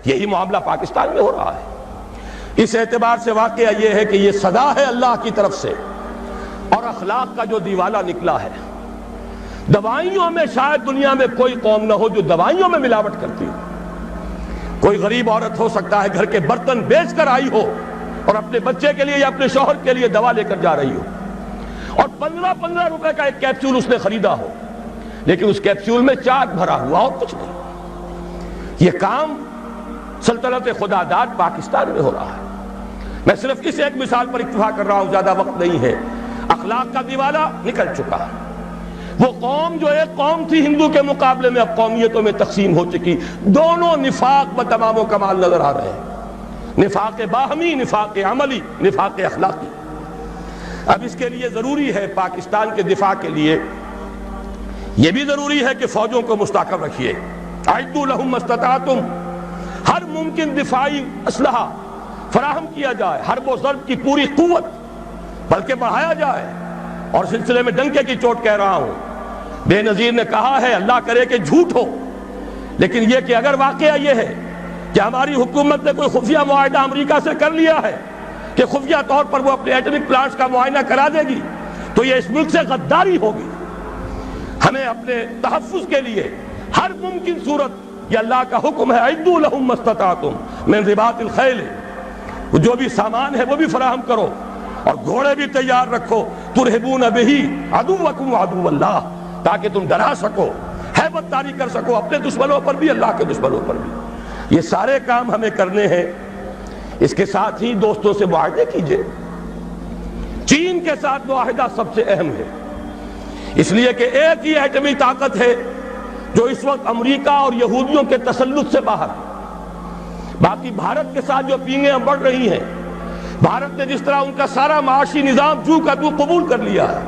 یہی معاملہ پاکستان میں ہو رہا ہے۔ اس اعتبار سے واقعہ یہ ہے کہ یہ سزا ہے اللہ کی طرف سے، اور اخلاق کا جو دیوالہ نکلا ہے۔ دوائیوں میں شاید دنیا میں کوئی قوم نہ ہو جو دوائیوں میں ملاوٹ کرتی ہو۔ کوئی غریب عورت ہو سکتا ہے گھر کے برتن بیچ کر آئی ہو اور اپنے بچے کے لیے یا اپنے شوہر کے لیے دوا لے کر جا رہی ہو، اور 15 روپے کا ایک کیپسول اس نے خریدا ہو، لیکن اس کیپسول میں چاک بھرا ہوا اور کچھ نہیں۔ یہ کام سلطنت خدا داد پاکستان میں ہو رہا ہے۔ میں صرف اس ایک مثال پر اکتفا کر رہا ہوں، زیادہ وقت نہیں ہے۔ اخلاق کا دیوالہ نکل چکا ہے۔ وہ قوم جو ایک قوم تھی ہندو کے مقابلے میں اب قومیتوں میں تقسیم ہو چکی، دونوں نفاق و تمام و کمال نظر آ رہے ہیں، نفاق باہمی، نفاق عملی، نفاق اخلاقی۔ اب اس کے لیے ضروری ہے پاکستان کے دفاع کے لیے یہ بھی ضروری ہے کہ فوجوں کو مستحکم رکھیے۔ اعدوا لهم ما استطعتم، ہر ممکن دفاعی اسلحہ فراہم کیا جائے، حرب و ضرب کی پوری قوت بلکہ بڑھایا جائے۔ اور سلسلے میں ڈنکے کی چوٹ کہہ رہا ہوں، بے نظیر نے کہا ہے اللہ کرے کہ جھوٹ ہو، لیکن یہ کہ اگر واقعہ یہ ہے کہ ہماری حکومت نے کوئی خفیہ معاہدہ امریکہ سے کر لیا ہے کہ خفیہ طور پر وہ اپنے ایٹمک پلانٹس کا معائنہ کرا دے گی، تو یہ اس ملک سے غداری ہوگی۔ ہمیں اپنے تحفظ کے لیے ہر ممکن صورت، یہ اللہ کا حکم ہے، اعدوا لهم ما استطعتم من رباط الخیل، جو بھی سامان ہے وہ بھی فراہم کرو، اور گھوڑے بھی تیار رکھو، ترہبون بہ عدوکم وعدو اللہ، تاکہ تم ڈرا سکو، ہیبت طاری کر سکو اپنے دشمنوں پر بھی، اللہ کے دشمنوں پر بھی۔ یہ سارے کام ہمیں کرنے ہیں۔ اس کے ساتھ ہی دوستوں سے معاہدے کیجئے۔ چین کے ساتھ معاہدہ سب سے اہم ہے، اس لیے کہ ایک ہی ایٹمی طاقت ہے جو اس وقت امریکہ اور یہودیوں کے تسلط سے باہر ہے۔ باقی بھارت کے ساتھ جو پینگیں بڑھ رہی ہیں، بھارت نے جس طرح ان کا سارا معاشی نظام جو کا تو قبول کر لیا ہے،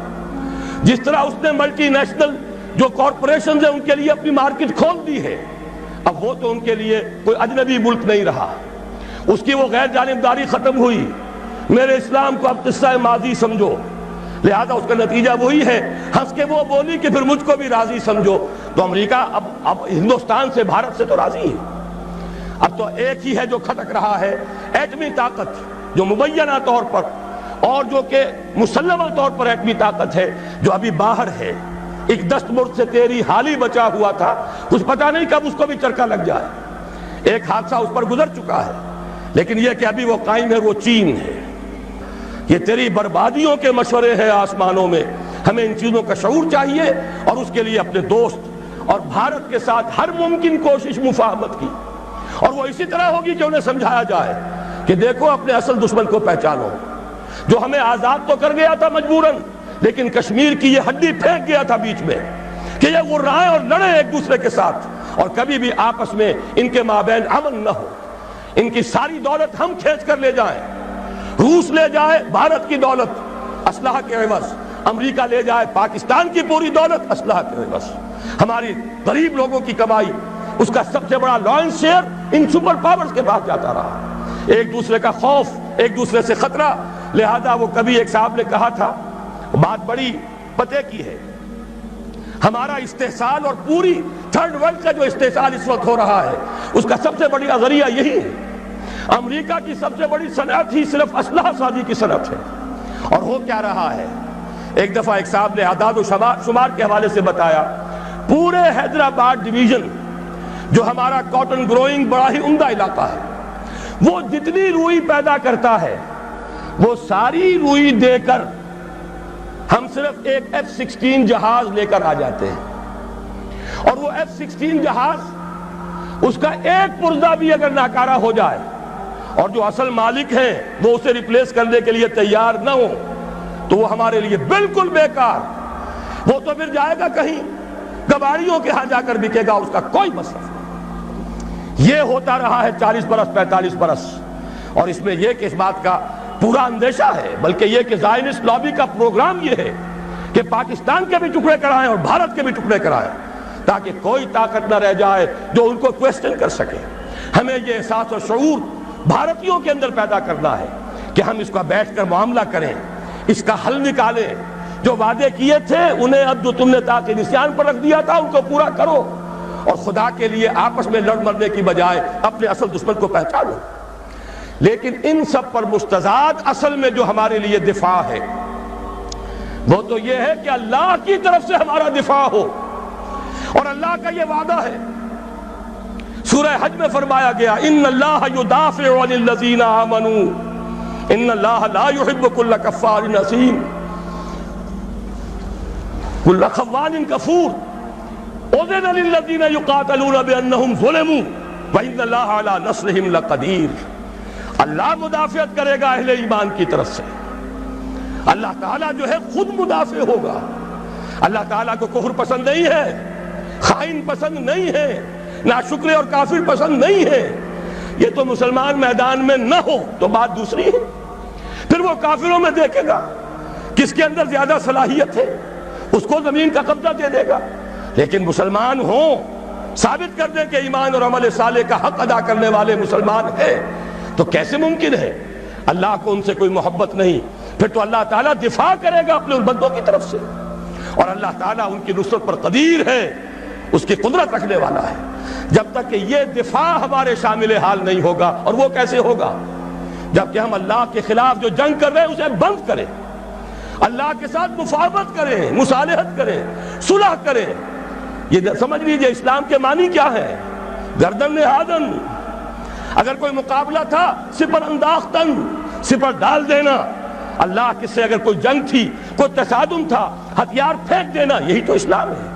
جس طرح اس نے ملٹی نیشنل جو کارپوریشنز ہیں ان کے لیے اپنی مارکیٹ کھول دی ہے، اب وہ تو ان کے لیے کوئی اجنبی ملک نہیں رہا، اس کی وہ غیر جانبداری ختم ہوئی۔ میرے اسلام کو اب قصہ ماضی سمجھو، لہذا اس کا نتیجہ وہی ہے، ہنس کے وہ بولی کہ پھر مجھ کو بھی راضی سمجھو۔ تو امریکہ اب ہندوستان سے، بھارت سے تو راضی ہے۔ اب تو ایک ہی ہے جو کھٹک رہا ہے، ایٹمی طاقت جو مبینہ طور پر اور جو کہ مسلمہ طور پر ایٹمی طاقت ہے، جو ابھی باہر ہے۔ ایک دستمرد سے تیری حالی بچا ہوا تھا، کچھ پتہ نہیں کب اس کو بھی چرکا لگ جائے۔ ایک حادثہ اس پر گزر چکا ہے، لیکن یہ کہ ابھی وہ قائم ہے، وہ چین ہے۔ یہ تیری بربادیوں کے مشورے ہیں آسمانوں میں۔ ہمیں ان چیزوں کا شعور چاہیے، اور اس کے لیے اپنے دوست اور بھارت کے ساتھ ہر ممکن کوشش مفاہمت کی، اور وہ اسی طرح ہوگی کہ انہیں سمجھایا جائے کہ دیکھو اپنے اصل دشمن کو پہچانو، جو ہمیں آزاد تو کر گیا تھا مجبوراً، لیکن کشمیر کی یہ ہڈی پھینک گیا تھا بیچ میں کہ یہ غرائیں اور لڑیں ایک دوسرے کے ساتھ، اور کبھی بھی آپس میں ان کے مابین امن نہ ہو۔ ان کی ساری دولت ہم کھینچ کر لے جائیں، روس لے جائے بھارت کی دولت اسلحہ کے عوض، امریکہ لے جائے پاکستان کی پوری دولت اسلحہ کے عوض، ہماری غریب لوگوں کی کمائی، اس کا سب سے بڑا لائنس شیئر ان سپر پاورز کے پاس جاتا رہا۔ ایک دوسرے کا خوف، ایک دوسرے سے خطرہ، لہذا وہ کبھی ایک صاحب نے کہا تھا، بات بڑی پتے کی ہے، ہمارا استحصال اور پوری تھرڈ ورلڈ کا جو استحصال اس وقت ہو رہا ہے، اس کا سب سے بڑی ذریعہ یہی ہے۔ امریکہ کی سب سے بڑی صنعت ہی صرف اسلحہ سازی کی صنعت ہے، اور ہو کیا رہا ہے۔ ایک دفعہ ایک صاحب نے اعداد و شمار کے حوالے سے بتایا، پورے حیدرآباد ڈویژن جو ہمارا کاٹن گروئنگ بڑا ہی عمدہ علاقہ ہے، وہ جتنی روئی پیدا کرتا ہے، وہ ساری روئی دے کر ہم صرف ایک F-16 جہاز لے کر آ جاتے ہیں، اور وہ F-16 جہاز، اس کا ایک پرزہ بھی اگر ناکارہ ہو جائے اور جو اصل مالک ہیں وہ اسے ریپلیس کرنے کے لیے تیار نہ ہو، تو وہ ہمارے لیے بالکل بیکار، وہ تو پھر جائے گا کہیں کباڑیوں کے ہاں جا کر بکے گا، اس کا کوئی مصرف نہیں۔ یہ ہوتا رہا ہے 40 برس 45 برس، اور اس میں یہ کہ اس بات کا پورا اندیشہ ہے، بلکہ یہ کہ زائنسٹ لابی کا پروگرام یہ ہے کہ پاکستان کے بھی ٹکڑے کرائیں اور بھارت کے بھی ٹکڑے کرائیں، تاکہ کوئی طاقت نہ رہ جائے جو ان کو کویسچن کر سکے۔ ہمیں یہ احساس و شعور بھارتیوں کے اندر پیدا کرنا ہے کہ ہم اس کا بیٹھ کر معاملہ کریں، اس کا حل نکالیں، جو وعدے کیے تھے انہیں اب جو تم نے تاکہ نسیان پر رکھ دیا تھا ان کو پورا کرو، اور خدا کے لیے آپس میں لڑ مرنے کی بجائے اپنے اصل دشمن کو پہچانو۔ لیکن ان سب پر مستضاد اصل میں جو ہمارے لیے دفاع ہے وہ تو یہ ہے کہ اللہ کی طرف سے ہمارا دفاع ہو، اور اللہ کا یہ وعدہ ہے، سورہ حج میں فرمایا گیا ان اللہ یدافع عن الذین آمنوا ان اللہ لا يحب كل کفار اثیم كل خوان کفور اذن للذین یقاتلون بانہم ظلموا وان اللہ علی نصرہم لقدیر۔ اللہ مدافعت کرے گا اہل ایمان کی طرف سے، اللہ تعالیٰ جو ہے خود مدافع ہوگا۔ اللہ تعالیٰ کو کفر پسند نہیں ہے، خائن پسند نہیں ہے، ناشکر اور کافر پسند نہیں ہے۔ یہ تو مسلمان میدان میں نہ ہو تو بات دوسری ہے، پھر وہ کافروں میں دیکھے گا کس کے اندر زیادہ صلاحیت ہے، اس کو زمین کا قبضہ دے دے گا۔ لیکن مسلمان ہوں، ثابت کر دیں کہ ایمان اور عمل صالح کا حق ادا کرنے والے مسلمان ہیں، تو کیسے ممکن ہے اللہ کو ان سے کوئی محبت نہیں؟ پھر تو اللہ تعالیٰ دفاع کرے گا اپنے ان بندوں کی طرف سے، اور اللہ تعالیٰ ان کی نصرت پر قدیر ہے، اس کی قدرت رکھنے والا ہے۔ جب تک کہ یہ دفاع ہمارے شامل حال نہیں ہوگا، اور وہ کیسے ہوگا؟ جبکہ ہم اللہ کے خلاف جو جنگ کر رہے ہیں اسے بند کریں، اللہ کے ساتھ مفاہمت کریں، مصالحت کریں، صلح کریں۔ یہ سمجھ لیجئے اسلام کے معنی کیا ہے، گردن نہادن۔ اگر کوئی مقابلہ تھا سپر انداختن، سپر ڈال دینا۔ اللہ کے سے اگر کوئی جنگ تھی، کوئی تصادم تھا، ہتھیار پھینک دینا، یہی تو اسلام ہے۔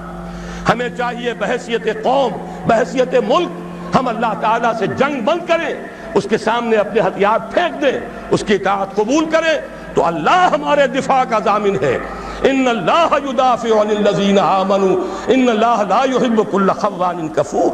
ہمیں چاہیے بحیثیت قوم، بحیثیت ملک، ہم اللہ تعالیٰ سے جنگ بند کریں، اس کے سامنے اپنے ہتھیار پھینک دیں، اس کی اطاعت قبول کریں، تو اللہ ہمارے دفاع کا ضامن ہے۔ ان اللہ یدافع عن الذین آمنوا ان اللہ لا يحب كل خوان کفور۔